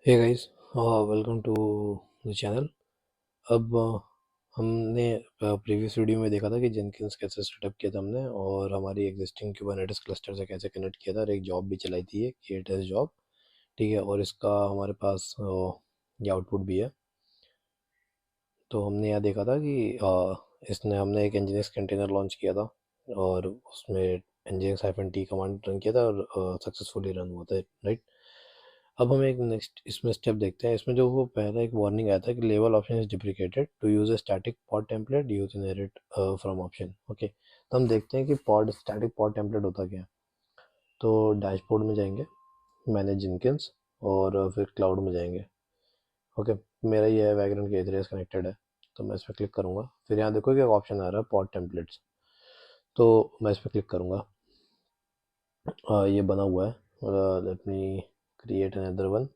Hey guys, welcome to the channel. अब हमने previous video में देखा था कि जेनकिंस कैसे सेटअप किया था हमने, और हमारी एग्जिस्टिंग कुबरनेटिस क्लस्टर से कैसे कनेक्ट किया था, और एक जॉब भी चलाई थी, ये टेस्ट जॉब। ठीक है, और इसका हमारे पास ये आउटपुट भी है। तो हमने यहाँ देखा था कि इसने हमने एक nginx कंटेनर लॉन्च किया था, और उसमें nginx-t कमांड रन किया था, और सक्सेसफुली रन हुआ था, राइट। अब हम एक नेक्स्ट इसमें स्टेप देखते हैं। इसमें जो वो पहला एक वार्निंग आया था कि level option is deprecated, to use a static pod template use inherit from option. Okay, तो हम देखते हैं कि पॉड स्टैटिक पॉड टेम्पलेट होता क्या है। तो डैशबोर्ड में जाएंगे, मैनेज जेनकिंस, और फिर क्लाउड में जाएंगे। ओके, मेरा ये है वैग्रेंट के एथरेस कनेक्टेड है, तो मैं इस पर क्लिक करूंगा। फिर यहाँ देखो कि एक ऑप्शन आ रहा है पॉड टेम्पलेट्स, तो मैं इस पर क्लिक करूंगा। ये बना हुआ है, let me create another one.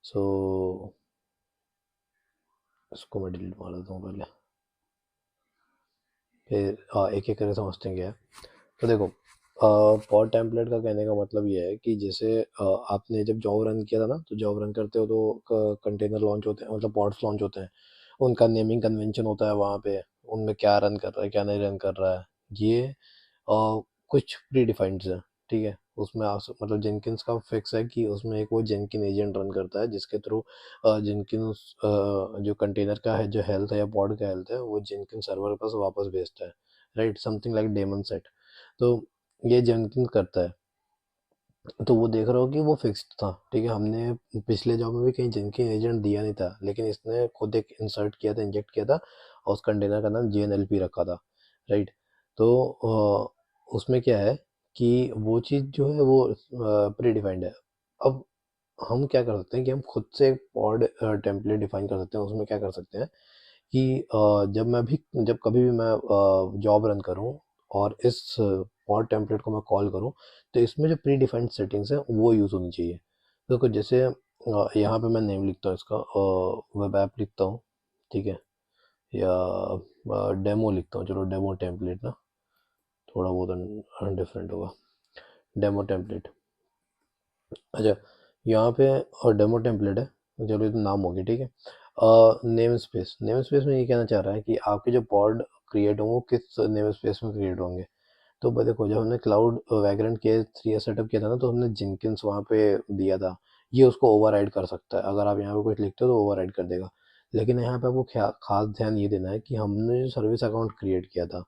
So इसको मैं डिलीट मार देता हूँ पहले, फिर एक एक करके समझते हैं क्या है। तो देखो, पॉड टेम्पलेट का कहने का मतलब ये है कि जैसे आपने जब जॉब रन किया था ना, तो जॉब रन करते हो तो कंटेनर लॉन्च होते हैं, मतलब पॉड्स लॉन्च होते हैं। उनका नेमिंग कन्वेंशन होता है वहाँ पे, उनमें क्या रन कर रहा है क्या नहीं रन कर रहा है, ये कुछ प्री डिफाइंड है। ठीक है, उसमें आप मतलब जेनकिंस का फिक्स है कि उसमें एक वो जेनकिन एजेंट रन करता है, जिसके थ्रू जेनकिंस जो कंटेनर का है, जो हेल्थ है या पॉड का हेल्थ है, वो जेनकिन सर्वर के पास वापस भेजता है, right. Something like daemon set. तो ये जेनकिंस करता है। तो वो देख रहा हो कि वो फिक्स्ड था। ठीक है, हमने पिछले जॉब में भी कहीं जेनकिन एजेंट दिया नहीं था, लेकिन इसने खुद एक इंसर्ट किया था, इंजेक्ट किया था, और उस कंटेनर का नाम JNLP रखा था, राइट। तो उसमें क्या है कि वो चीज़ जो है वो प्री डिफाइंड है। अब हम क्या कर सकते हैं कि हम खुद से एक पॉड टेम्पलेट डिफाइन कर सकते हैं। उसमें क्या कर सकते हैं कि जब कभी भी मैं जॉब रन करूं, और इस पॉड टेम्पलेट को मैं कॉल करूं, तो इसमें जो प्री डिफाइंड सेटिंग्स हैं वो यूज़ होनी चाहिए। देखो, जैसे यहाँ पे मैं नेम लिखता हूँ इसका, वेब ऐप लिखता हूँ, ठीक है, या डेमो लिखता हूँ। चलो, डेमो टेम्पलेट ना, थोड़ा बहुत डिफरेंट होगा। डेमो टेम्पलेट, अच्छा, यहाँ पे और डेमो टेम्पलेट है। चलो, ये तो नाम हो गया, ठीक है। नेम स्पेस, नेम स्पेस में ये कहना चाह रहा है कि आपके जो पॉड क्रिएट होंगे वो किस नेम स्पेस में क्रिएट होंगे। तो देखो, जब हमने क्लाउड वैग्रेंट के 3 सेटअप किया था ना, तो हमने जिनकिंस वहाँ पे दिया था। ये उसको ओवरराइड कर सकता है, अगर आप यहाँ पे कुछ लिखते हो तो ओवरराइड कर देगा। लेकिन यहाँ पे आपको खास ध्यान ये देना है कि हमने जो सर्विस अकाउंट क्रिएट किया था,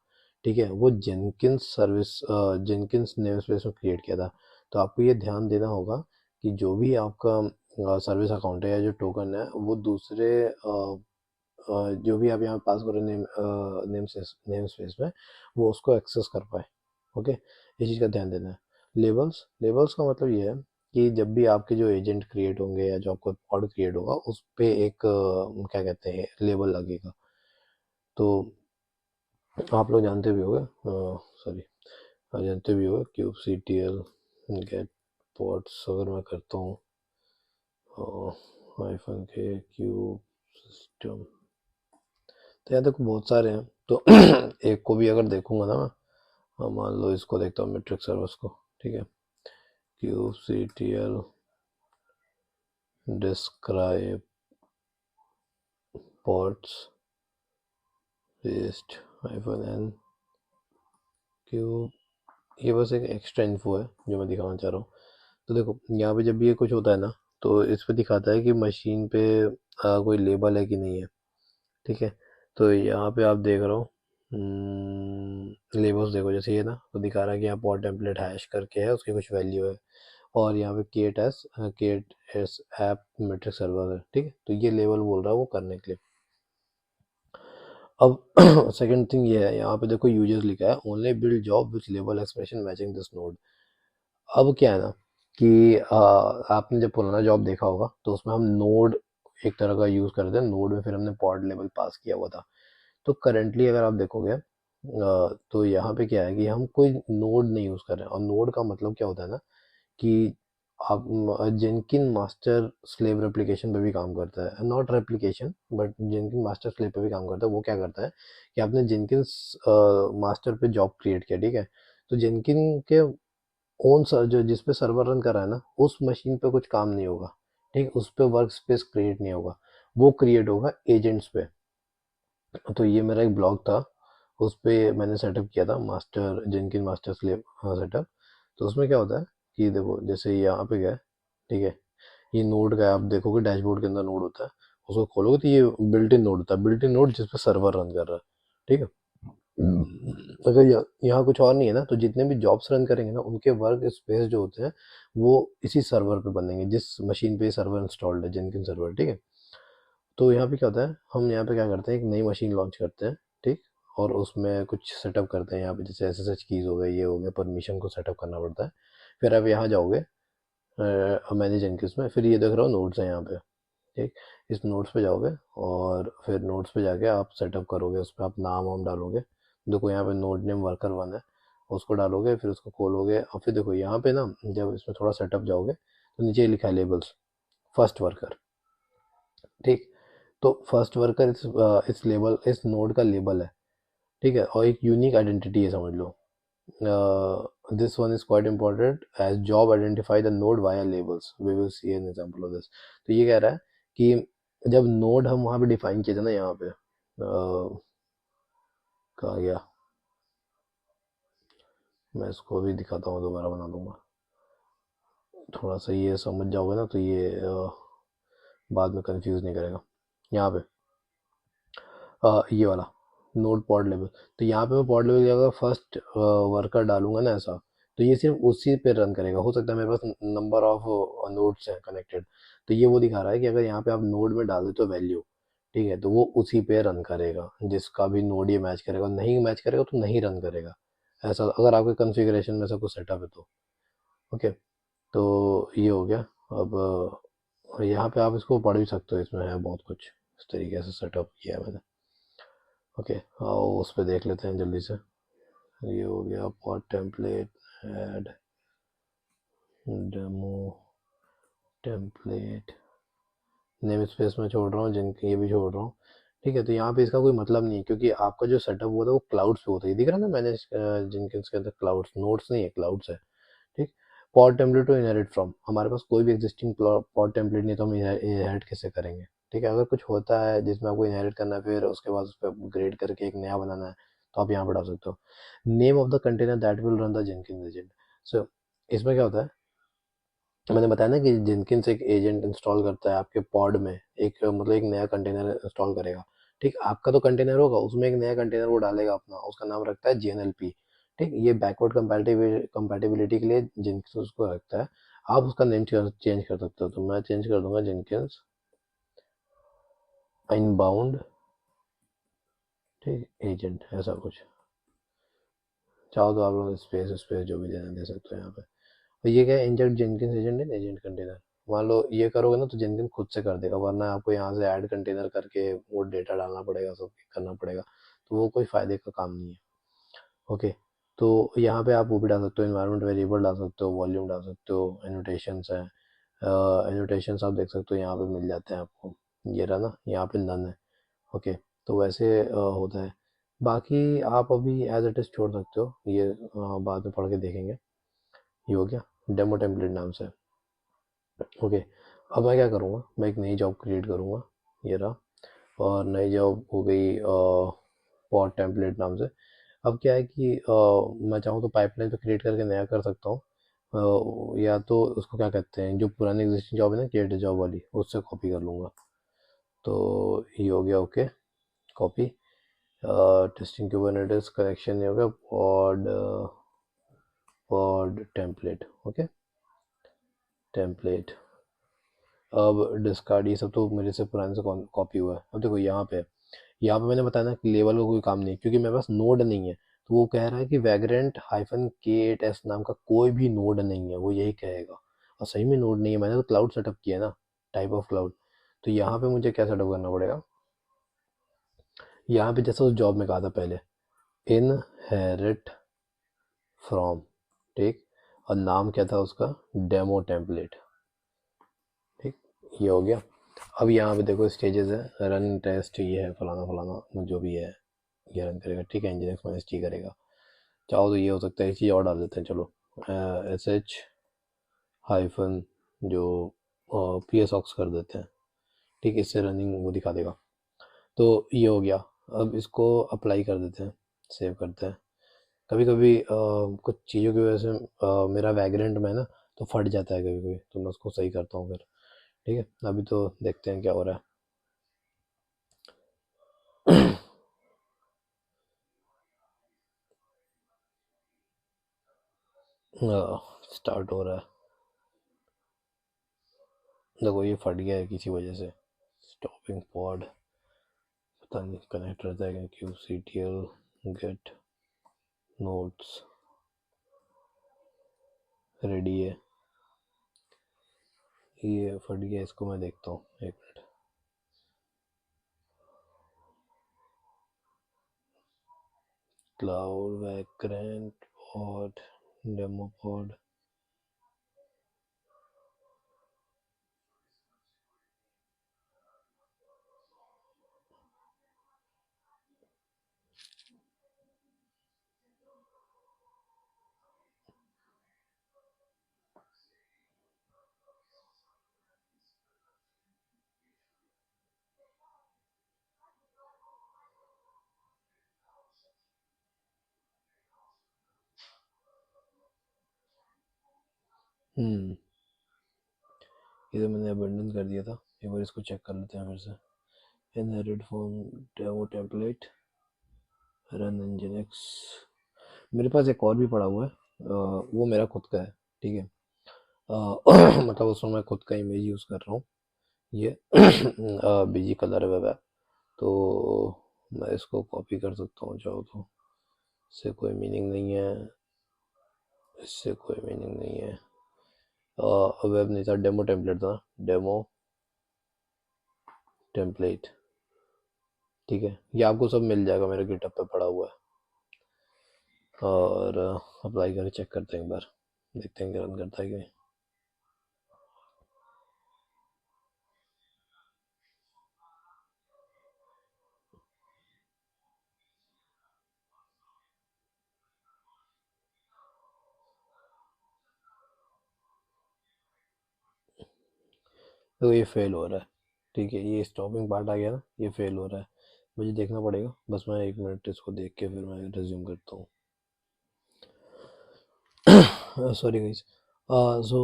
ठीक है, वो Jenkins service Jenkins name space में क्रिएट किया था। तो आपको ये ध्यान देना होगा कि जो भी आपका सर्विस अकाउंट है या जो टोकन है, वो दूसरे जो भी आप यहाँ पास करो नेम स्पेस में, वो उसको एक्सेस कर पाए। ओके, ये चीज़ का ध्यान देना है। लेबल्स, लेबल्स का मतलब ये है कि जब भी आपके जो एजेंट क्रिएट होंगे या जो आपका पॉड क्रिएट होगा, उस पे एक क्या कहते हैं, लेबल लगेगा। तो आप लोग जानते भी होंगे, सॉरी, जानते भी होंगे kubectl गेट पॉड्स अगर मैं करता हूँ, -k क्यूब सिस्टम, तो यहाँ देखो बहुत सारे हैं। तो एक को भी अगर देखूंगा ना मैं, मान लो इसको देखता हूँ, मेट्रिक सर्वर्स को, ठीक है, kubectl describe ports paste -n cube. ये बस एक एक्स्ट्रा इन्फो है जो मैं दिखाना चाह रहा हूँ। तो देखो, यहाँ पे जब भी ये कुछ होता है ना, तो इस पे दिखाता है कि मशीन पे कोई लेबल है कि नहीं है। ठीक है, तो यहाँ पे आप देख रहे हो लेबल्स, देखो जैसे ये ना, तो दिखा रहा है कि यहाँ पॉड टेम्पलेट हैश करके है, उसकी कुछ वैल्यू है, और यहाँ पे केट एस ऐप मेट्रिक सर्वर है। ठीक है, तो ये लेवल बोल रहा है वो करने के लिए। अब सेकंड थिंग ये है, यहाँ पे देखो यूजर्स लिखा है, only build job with label expression matching this node. अब क्या है ना कि आपने जब पुराना जॉब देखा होगा, तो उसमें हम नोड एक तरह का यूज करते हैं, नोड में फिर हमने पॉड लेवल पास किया हुआ था। तो करेंटली अगर आप देखोगे, तो यहाँ पे क्या है कि हम कोई नोड नहीं यूज कर रहे हैं। और नोड का मतलब क्या होता है ना कि आप जेनकिन मास्टर स्लेव रेप्लिकेशन पे भी काम करता है, not replication but जेनकिन master slave पे भी काम करता है। वो क्या करता है कि आपने जेनकिन मास्टर पे जॉब क्रिएट किया, ठीक है, तो जेनकिन के ओन सर जो जिस पे सर्वर रन कर रहा है ना, उस मशीन पे कुछ काम नहीं होगा। ठीक, उस पे वर्क स्पेस क्रिएट नहीं होगा, वो क्रिएट होगा एजेंट्स पे। तो ये मेरा एक ब्लॉग था, उस पे मैंने सेटअप किया था मास्टर जेनकिन मास्टर स्लेव सेटअप। तो उसमें क्या होता है कि देखो जैसे यहाँ पे गया, ठीक है, ये नोड का है, आप देखोगे डैशबोर्ड के अंदर नोड होता है, उसको खोलोगे तो ये बिल्ट इन नोड होता है, बिल्ट इन नोड जिस पे सर्वर रन कर रहा है, ठीक है। अगर यहाँ कुछ और नहीं है ना, तो जितने भी जॉब्स रन करेंगे ना उनके वर्क स्पेस जो होते हैं वो इसी सर्वर पे बनेंगे, जिस मशीन पे सर्वर इंस्टॉल्ड है, जेनकिन सर्वर, ठीक है। तो यहाँ पे क्या होता है, हम यहाँ पे क्या करते हैं, एक नई मशीन लॉन्च करते हैं, ठीक, और उसमें कुछ सेटअप करते हैं यहाँ पे, जैसे SSH कीज हो गए, ये हो गया, परमिशन को सेटअप करना पड़ता है। फिर आप यहाँ जाओगे मैनेज जेनकिंस में, फिर ये देख रहा हो नोड्स हैं यहाँ पे, ठीक, इस नोट्स पे जाओगे और फिर नोट्स पे जाके आप सेटअप करोगे, उस पर आप नाम वाम डालोगे। देखो यहाँ पे नोड नेम वर्कर वन है, उसको डालोगे, फिर उसको खोलोगे, और फिर देखो यहाँ पे ना जब इसमें थोड़ा सेटअप जाओगे तो नीचे लिखा है लेबल्स, फर्स्ट वर्कर, ठीक। तो फर्स्ट वर्कर इस लेबल, इस नोड का लेबल है, ठीक है, और एक यूनिक आइडेंटिटी है, समझ लो। This one is quite important as job identify the node via labels, we will see an example of this. तो ये कह रहा है कि जब नोड हम वहाँ पे डिफाइन किए थे ना, यहाँ पे कहा गया, मैं इसको भी दिखाता हूँ, दोबारा बना दूंगा, थोड़ा सा ये समझ जाओगे ना तो ये बाद में कंफ्यूज नहीं करेगा। यहाँ पे ये वाला नोड पॉड लेवल, तो यहाँ पे मैं पॉड लेवल की जगह फर्स्ट वर्कर डालूंगा ना ऐसा, तो ये सिर्फ उसी पे रन करेगा। हो सकता है मेरे पास नंबर ऑफ नोड्स हैं कनेक्टेड, तो ये वो दिखा रहा है कि अगर यहाँ पे आप नोड में डाल देते हो वैल्यू, ठीक है, तो वो उसी पे रन करेगा, जिसका भी नोड ये मैच करेगा, नहीं मैच करेगा तो नहीं रन करेगा। ऐसा अगर आपके कॉन्फ़िगरेशन में ऐसा कुछ सेटअप है तो ओके। तो ये हो गया। अब यहाँ पे आप इसको पढ़ भी सकते हो, इसमें है बहुत कुछ, इस तरीके से सेटअप किया है मैंने। ओके, आओ उस पर देख लेते हैं जल्दी से। ये हो गया pod template, add demo template, name space में छोड़ रहा हूँ, जिनके ये भी छोड़ रहा हूँ, ठीक है। तो यहाँ पे इसका कोई मतलब नहीं है, क्योंकि आपका जो सेटअप हुआ था वो क्लाउड्स पे होता है, ये दिख रहा है ना, मैंने जिनके इसके अंदर क्लाउड्स, नोट्स नहीं है, क्लाउड्स है, ठीक। Pod template to inherit from, हमारे पास कोई भी एग्जिस्टिंग पॉड टेम्पलेट नहीं है, तो हम इनहेरिट कैसे करेंगे, ठीक है। अगर कुछ होता है जिसमें आपको इनहेरिट करना है, फिर उसके बाद उस पर अपग्रेड करके एक नया बनाना है, तो आप यहाँ पर डाल सकते हो। Name of the container that will run the Jenkins agent. So इसमें क्या होता है, मैंने बताया ना कि जेनकिंस एक एजेंट इंस्टॉल करता है आपके पॉड में, एक मतलब एक नया कंटेनर इंस्टॉल करेगा, ठीक। आपका तो कंटेनर होगा, उसमें एक नया कंटेनर वो डालेगा अपना, उसका नाम रखता है JNLP, ठीक। ये बैकवर्ड कंपैटिबिलिटी के लिए जेनकिंस उसको रखता है। आप उसका नेम चेंज कर सकते हो, तो मैं चेंज कर दूंगा जेनकिंस इनबाउंड, ठीक, एजेंट, ऐसा कुछ। चाहो तो आप लोग स्पेस स्पेस जो भी देना दे सकते हो यहाँ पे। तो ये क्या है, inject Jenkins agent in agent container, मान लो ये करोगे ना तो जेनकिंस खुद से कर देगा, वरना आपको यहाँ से ऐड कंटेनर करके वो डेटा डालना पड़ेगा, सब करना पड़ेगा, तो वो कोई फायदे का काम नहीं है। ओके, तो यहाँ पे आप वो भी डाल सकते हो, इन्वायरमेंट वेरिएबल डाल सकते हो, वॉल्यूम डाल सकते हो, एनोटेशंस हैं, एनोटेशंस आप देख सकते हो यहाँ पे मिल जाते हैं आपको, ये रहा ना, यहाँ पे नन है, ओके। तो वैसे होता है, बाकी आप अभी एज इट इज़ छोड़ सकते हो, ये बाद में पढ़ के देखेंगे। ये हो गया डेमो टेम्पलेट नाम से, ओके। अब मैं क्या करूँगा, मैं एक नई जॉब क्रिएट करूँगा, ये रहा, और नई जॉब हो गई पॉड टेम्पलेट नाम से। अब क्या है कि मैं चाहूँ तो पाइपलाइन पे क्रिएट करके नया कर सकता हूँ, या तो उसको क्या कहते हैं, जो पुरानी एग्जिस्टिंग जॉब है ना क्रिएट जॉब वाली, उससे कॉपी कर लूँगा। तो ये हो गया, okay, copy, testing Kubernetes connection, ये हो गया पॉड टेम्पलेट, ओके, टेम्पलेट। अब डिस्कार्ड, ये सब तो मेरे से पुराने से कॉपी हुआ है। अब देखो यहाँ पे मैंने बताया ना कि लेवल का कोई काम नहीं है, क्योंकि मेरे पास नोड नहीं है, तो वो कह रहा है कि वैग्रेंट -K8s नाम का कोई भी नोड नहीं है, वो यही कहेगा, और सही में नोड नहीं है, मैंने तो क्लाउड सेटअप किया है ना, टाइप ऑफ क्लाउड। तो यहाँ पे मुझे क्या सेटअप करना पड़ेगा, यहाँ पे जैसा उस जॉब में कहा था पहले, इनहेरिट फ्रॉम, ठीक, और नाम क्या था उसका, डेमो टेम्पलेट, ठीक, ये हो गया। अब यहाँ पे देखो स्टेजेस है, रन टेस्ट, ये है फलाना फलाना जो भी है, ये रन करेगा, ठीक है, nginx -t करेगा। चाहो तो ये हो सकता है, एक चीज़ और डाल देते हैं, चलो SH हाइफन जो पी एस ऑक्स कर देते हैं, ठीक है, इससे रनिंग वो दिखा देगा। तो ये हो गया। अब इसको अप्लाई कर देते हैं, सेव करते हैं। कभी कभी कुछ चीज़ों की वजह से मेरा वैग्रेंट में ना तो फट जाता है कभी कभी, तो मैं उसको सही करता हूँ फिर। ठीक है, अभी तो देखते हैं क्या हो रहा है। स्टार्ट हो रहा है। देखो ये फट गया है किसी वजह से, स्टॉपिंग पॉड, पता नहीं कनेक्ट रहता है क्या, Q C T L get nodes ready है। ये फट गया, इसको मैं देखता हूँ, एक minute. Cloud vagrant pod, demo pod, ये तो मैंने अबंडन कर दिया था। एक बार इसको चेक कर लेते हैं फिर से। Inherit from demo template, run nginx। मेरे पास एक और भी पड़ा हुआ है, वो मेरा खुद का है, ठीक है। मतलब उसमें मैं खुद का इमेज यूज़ कर रहा हूँ, ये बीजी कलर वेब है, तो मैं इसको कॉपी कर सकता हूँ चाहो तो। इससे कोई मीनिंग नहीं है, इससे कोई मीनिंग नहीं है। वेब नहीं था, डेमो टेम्पलेट था, डेमो टेम्पलेट, ठीक है। ये आपको सब मिल जाएगा, मेरे गिटहब पे पड़ा हुआ है। और अप्लाई करके चेक करते हैं एक बार, देखते हैं कि रन करता है कि नहीं। तो ये फेल हो रहा है, ठीक है, ये स्टॉपिंग पार्ट आ गया ना, ये फेल हो रहा है। मुझे देखना पड़ेगा, बस मैं एक मिनट इसको देख के फिर मैं रिज्यूम करता हूँ। Sorry guys. सो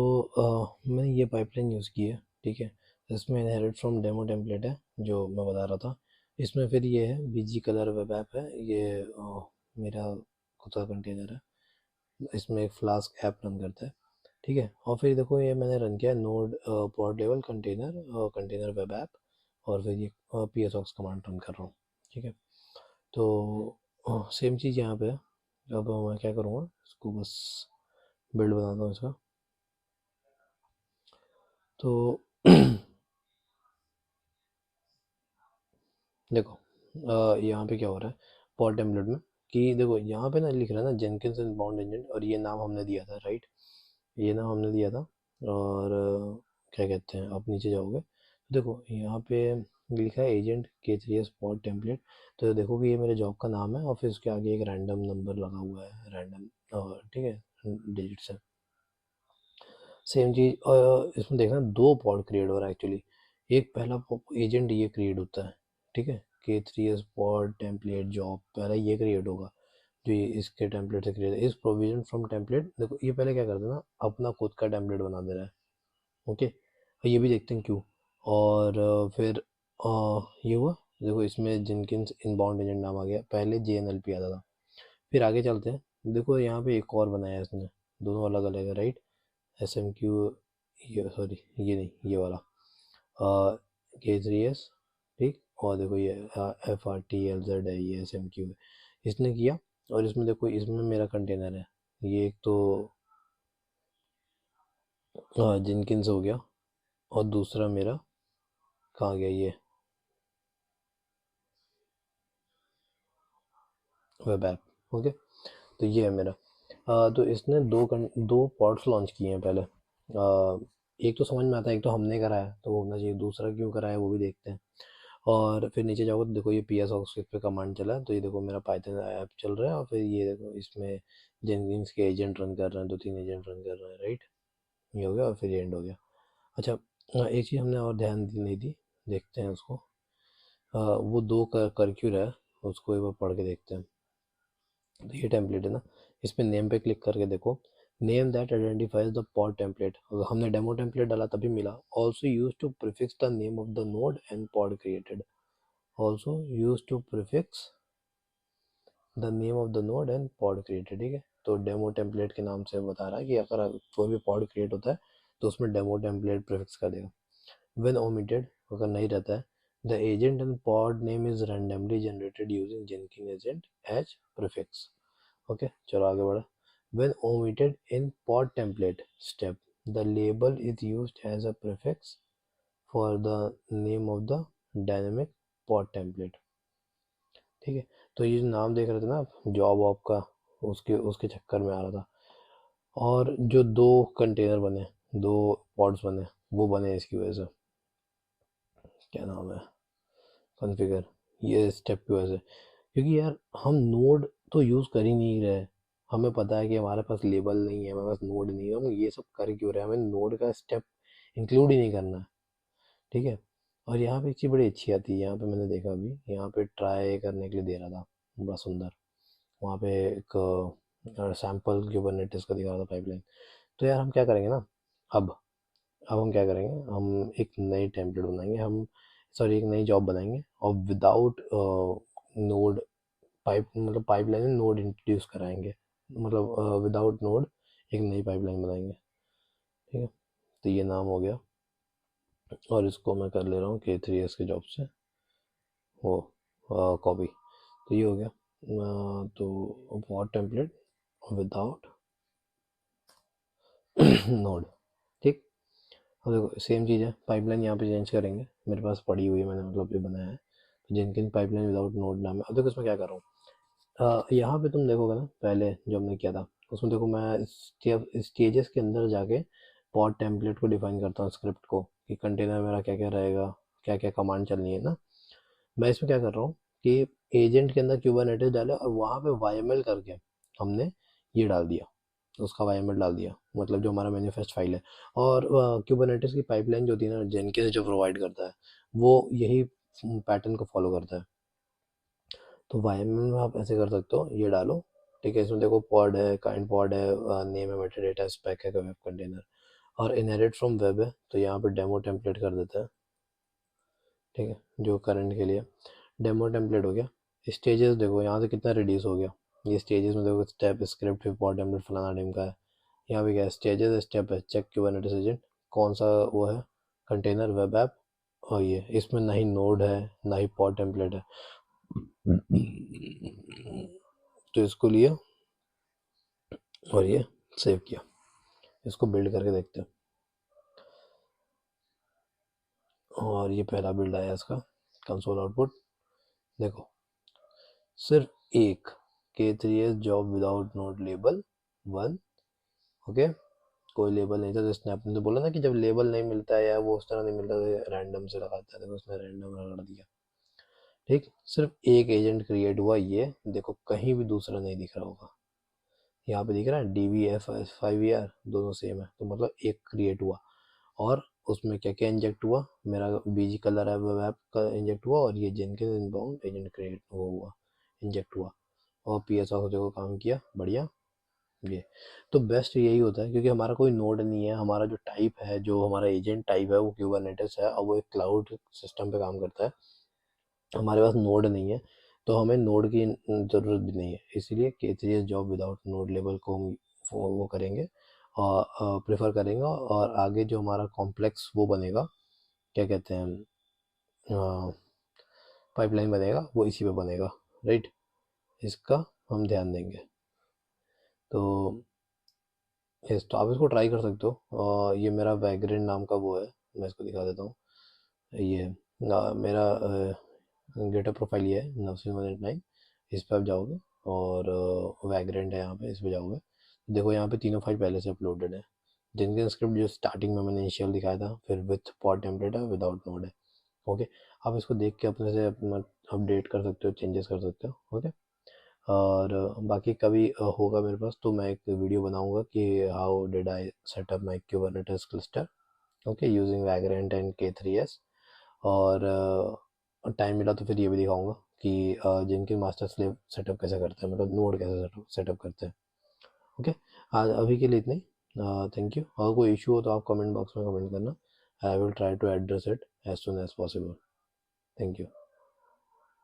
मैंने ये पाइपलाइन यूज़ की है, ठीक है। इसमें इनहेरिट फ्रॉम डेमो टेम्पलेट है, जो मैं बता रहा था। इसमें फिर ये है बीजी कलर वेब ऐप है, ये मेरा खुद का कंटेनर है। इसमें एक फ्लास्क ऐप रन करता है, ठीक है। और फिर देखो ये मैंने रन किया node pod level container, container web app, और फिर ये P S aux command run कर रहा हूँ, ठीक है। तो सेम चीज़ यहाँ पे है। अब मैं क्या करूँगा, इसको बस बिल्ड बनाता हूँ इसका। तो देखो यहाँ पे क्या हो रहा है पॉड टेम्पलेट में, कि देखो यहाँ पे ना लिख रहा है ना जेनकिंस इनबाउंड इंजन, और ये नाम हमने दिया था, राइट, ये नाम हमने दिया था। और क्या कहते हैं, आप नीचे जाओगे तो देखो यहाँ पे लिखा है एजेंट के थ्री एस पॉड टेम्पलेट। तो देखो कि ये मेरे जॉब का नाम है, और फिर उसके आगे एक रैंडम नंबर लगा हुआ है, रैंडम, ठीक है, डिजिट्स है। सेम चीज़ इसमें देखना, दो पॉड क्रिएट हो रहा है एक्चुअली। एक पहला एजेंट ये क्रिएट होता है, ठीक है, के three S pod template job, पहला ये क्रिएट होगा, जो ये इसके टेम्पलेट से क्रिएट है। इस प्रोविजन फ्रॉम टेम्पलेट, देखो ये पहले क्या कर देना, अपना खुद का टेम्पलेट बना दे रहा है, ओके। ये भी देखते हैं क्यों। और फिर ये हुआ, देखो इसमें जिनकिंस इनबाउंड एजेंट नाम आ गया, पहले जे एन एल पी आता था। फिर आगे चलते हैं, देखो यहाँ पे एक और बनाया है इसने, दोनों अलग अलग है, राइट। एस एम क्यू, ये सॉरी ये नहीं, ये वाला के थ्री एस, ठीक। और देखो ये F R T L Z है, ये एस एम क्यू है, इसने किया। और इसमें देखो, इसमें मेरा कंटेनर है, ये एक तो जिनकिंस हो गया, और दूसरा मेरा कहाँ गया, ये वेब ऐप, ओके। तो ये है मेरा। तो इसने दो पॉड्स लॉन्च किए हैं पहले। एक तो समझ में आता है, एक तो हमने कराया तो वो होना चाहिए, दूसरा क्यों कराया वो भी देखते हैं। और फिर नीचे जाओगे तो देखो ये पी एस ऑक्स पे कमांड चला है, तो ये देखो मेरा पाइथन ऐप चल रहा है, और फिर ये देखो इसमें जेनकिंस के एजेंट रन कर रहे हैं, दो तीन एजेंट रन कर रहे हैं, राइट। ये हो गया, और फिर ये एंड हो गया। अच्छा, एक चीज़ हमने और ध्यान दी नहीं दी, देखते हैं उसको। वो दो कर क्यों रहा है, उसको एक बार पढ़ के देखते हैं। तो ये टेम्पलेट है ना, इस पे नेम पे क्लिक करके देखो, name that identifies the pod template, हमने डेमो टेम्पलेट डाला तभी मिला। Also use to prefix the name of the node and pod created, also use to prefix the name of the node and pod created, ठीक है। तो demo template के नाम से बता रहा है कि अगर कोई भी पॉड क्रिएट होता है तो उसमें डेमो टेम्पलेट प्रिफिक्स कर देगा। When omitted, अगर नहीं रहता है, the agent and pod name is randomly generated using Jenkins agent as prefix. Okay, चलो आगे बढ़ा। When omitted in pod template step, the label is used as a prefix for the name of the dynamic pod template, ठीक है। तो ये जो नाम देख रहे थे ना आप, जॉब वॉब का, उसके उसके चक्कर में आ रहा था। और जो दो कंटेनर बने, दो पॉड्स बने, वो बने इसकी वजह से, क्या नाम है, कॉन्फ़िगर, ये स्टेप की वजह से। क्योंकि यार हम नोड तो यूज़ कर ही नहीं रहे, हमें पता है कि हमारे पास लेबल नहीं है, हमारे पास नोड नहीं है, हम ये सब कर क्यों रहे हैं, हमें नोड का स्टेप इंक्लूड ही नहीं करना है, ठीक है। और यहाँ पे एक चीज़ बड़ी अच्छी आती है, यहाँ पे मैंने देखा अभी, यहाँ पे ट्राई करने के लिए दे रहा था, बड़ा सुंदर। वहाँ पे एक सैम्पल क्यूबरनेटिस का दिखा रहा था पाइपलाइन। तो यार हम क्या करेंगे ना, अब अब हम क्या करेंगे, हम एक नई टेम्पलेट बनाएंगे, हम सॉरी एक नई जॉब बनाएंगे, और विदाउट नोड पाइप, मतलब पाइपलाइन में नोड इंट्रोड्यूस कराएंगे, मतलब विदाउट नोड एक नई पाइपलाइन बनाएंगे, ठीक है। तो ये नाम हो गया, और इसको मैं कर ले रहा हूँ K3S के जॉब से वो कॉपी। तो ये हो गया, तो वॉट टेम्पलेट विदाउट नोड, ठीक। अब देखो सेम चीज़ है, पाइपलाइन यहाँ पे चेंज करेंगे, मेरे पास पड़ी हुई है, मैंने मतलब ये बनाया है, तो जेनकिन पाइपलाइन विदाउट नोड नाम है। अब देखो इसमें क्या कर रहा हूँ, यहाँ पे तुम देखोगे ना, पहले जो हमने किया था उसमें देखो, मैं स्टेजेस के अंदर जाके पॉड टेम्पलेट को डिफाइन करता हूँ, स्क्रिप्ट को, कि कंटेनर मेरा क्या क्या रहेगा, क्या क्या कमांड चलनी है ना। मैं इसमें क्या कर रहा हूँ कि एजेंट के अंदर क्यूबरनेटिस डाले, और वहाँ पे YML करके हमने ये डाल दिया, उसका YML डाल दिया, मतलब जो हमारा मैनिफेस्ट फाइल है। और क्यूबरनेटिस की पाइपलाइन जो होती है ना, जेनकिंस जो प्रोवाइड करता है, वो यही पैटर्न को फॉलो करता है। तो YML में आप ऐसे कर सकते हो, ये डालो, ठीक है। इसमें देखो पॉड है, काइंड पॉड है, नेम है, मेटाडेटा, स्पेक है, वेब कंटेनर, और इनहेरिट फ्रॉम वेब है, तो यहाँ पे डेमो टेम्पलेट कर देते हैं, ठीक है, जो करंट के लिए डेमो टेम्पलेट हो गया। स्टेजेस देखो यहाँ से कितना रिड्यूस हो गया, ये स्टेजेस में देखो, स्टेप, स्क्रिप्ट, रिपोर्ट, टेम्पलेट, फलाना टेम का है। यहाँ पे क्या है, स्टेजेस, स्टेप है, चेक क्यूबरनेटिस एजेंट, कौन सा वो है, कंटेनर, वेब ऐप, और ये इसमें ना ही नोड है ना ही पॉड टेम्पलेट है। तो इसको लिया और ये सेव किया, इसको बिल्ड करके देखते हैं। और ये पहला बिल्ड आया इसका, कंसोल आउटपुट देखो, सिर्फ एक K3S job without node label 1, okay. कोई लेबल नहीं था, तो स्नैप ने तो बोला ना कि जब लेबल नहीं मिलता है या वो उस तरह नहीं मिलता तो रैंडम से लगाता है, तो उसने रैंडम रगड़ दिया, ठीक। सिर्फ एक एजेंट क्रिएट हुआ, ये देखो कहीं भी दूसरा नहीं दिख रहा होगा, यहाँ पे दिख रहा है DVF5ER, दोनों सेम है, तो मतलब एक क्रिएट हुआ। और उसमें क्या क्या इंजेक्ट हुआ, मेरा BG कलर है वेब ऐप का इंजेक्ट हुआ, और ये जेनकिंस इनबाउंड एजेंट क्रिएट हुआ, इंजेक्ट हुआ, और PS ऑफ देखो काम किया बढ़िया। ये तो बेस्ट यही होता है, क्योंकि हमारा कोई नोड नहीं है, हमारा जो टाइप है, जो हमारा एजेंट टाइप है, वो क्यूबरनेटिस है, और वो एक क्लाउड सिस्टम पे काम करता है, हमारे पास नोड नहीं है, तो हमें नोड की ज़रूरत भी नहीं है। इसीलिए K3S job without node label को हम वो करेंगे, और प्रेफर करेंगे, और आगे जो हमारा कॉम्प्लेक्स वो बनेगा, क्या कहते हैं, पाइपलाइन बनेगा, वो इसी पे बनेगा, राइट। इसका हम ध्यान देंगे। तो यस, तो आप इसको ट्राई कर सकते हो, और ये मेरा वैग्रेंट नाम का वो है, मैं इसको दिखा देता हूँ। ये मेरा गेटअप प्रोफाइल ये है, 90189, इस पर आप जाओगे, और वैग्रेंट है यहाँ पे, इस पे जाओगे, देखो यहाँ पे तीनों फाइल पहले से अपलोडेड है। जिनके स्क्रिप्ट जो स्टार्टिंग में मैंने इनिशियल दिखाया था, फिर विथ पॉड टेम्पलेट है, विदाउट नोड है, ओके। आप इसको देख के अपने से अपना अपडेट कर सकते हो, चेंजेस कर सकते हो, ओके। और बाकी कभी होगा मेरे पास, तो मैं एक वीडियो बनाऊंगा कि how did I setup my Kubernetes cluster, okay, using vagrant and K3s। और टाइम मिला तो फिर ये भी दिखाऊंगा कि जिनके मास्टर स्लेव सेटअप कैसे करते हैं, मतलब नोड कैसे सेटअप करते हैं। ओके, आज अभी के लिए इतना ही। Thank you. अगर कोई इशू हो तो आप कमेंट बॉक्स में कमेंट करना। I will try to address it as soon as possible. Thank you.